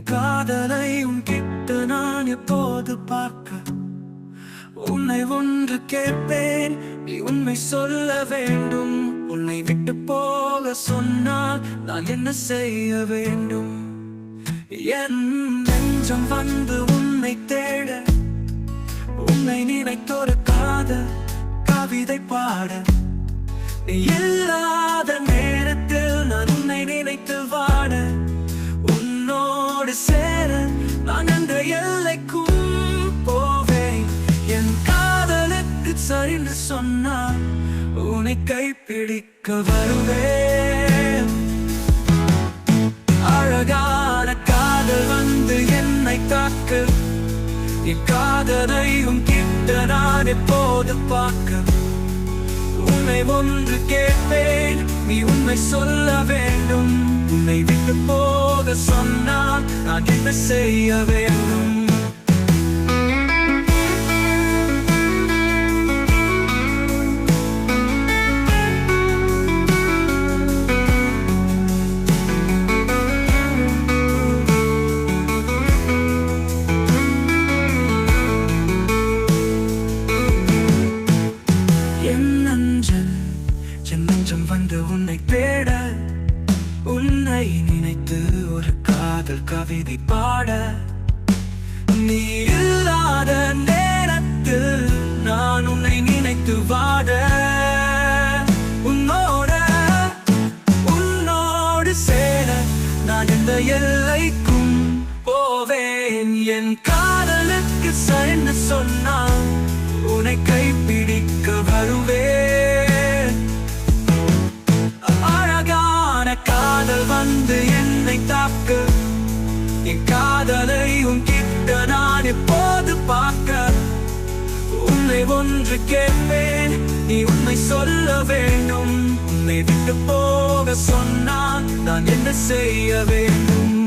காதலை உன்கிட்ட நான் எப்போது பார்க்க உன்னை ஒன்று கேட்பேன், நீ உண்மை சொல்ல வேண்டும். உன்னை விட்டு போக சொன்னால் நான் என்ன செய்ய வேண்டும்? என் நெஞ்சம் வந்து உன்னை தேட, உன்னை நினைத்தொரு காதல் கவிதை பாட, நீ இல்லாத நேரத்தில் நான் உன்னை நினைத்து வாட, உன்னோடு சேர நான் அந்த எல்லைக்கும் போவேன். என் காதலுக்கு சரின்னு சொன்னால் உன்னை கைப்பிடிக்க வருவேன். அழகான காதல் வந்து என்னை காக்க, என் காதலை உன்கிட்ட நான் எப்போது பார்க்க உன்னை ஒன்று கேட்பேன், நீ உண்மை சொல்ல வேண்டும். உன்னை விட்டு போக சொன்னால் நான் என்ன செய்ய வேண்டும்? என் நெஞ்சம் வந்து உன்னை தேட, உன்னை நினைத்து ஒரு காதல் கவிதை பாட, நீ இல்லாத நேரத்தில் நான் உன்னை நினைத்து வாட, உன்னோடு சேர நான் எந்த எல்லைக்கும் போவேன். என் காதலுக்கு சரின்னு சொன்னால் உன்னை கைப்பிடிக்க வருவேன். அழகான காதல் வந்து என்னை தாக்க, என் காதலை உன்கிட்ட நான் எப்போது பார்க்க உன்னை ஒன்று கேட்பேன், நீ உண்மை சொல்ல வேண்டும். உன்னை விட்டு போக சொன்னால் நான் என்ன செய்ய வேண்டும்?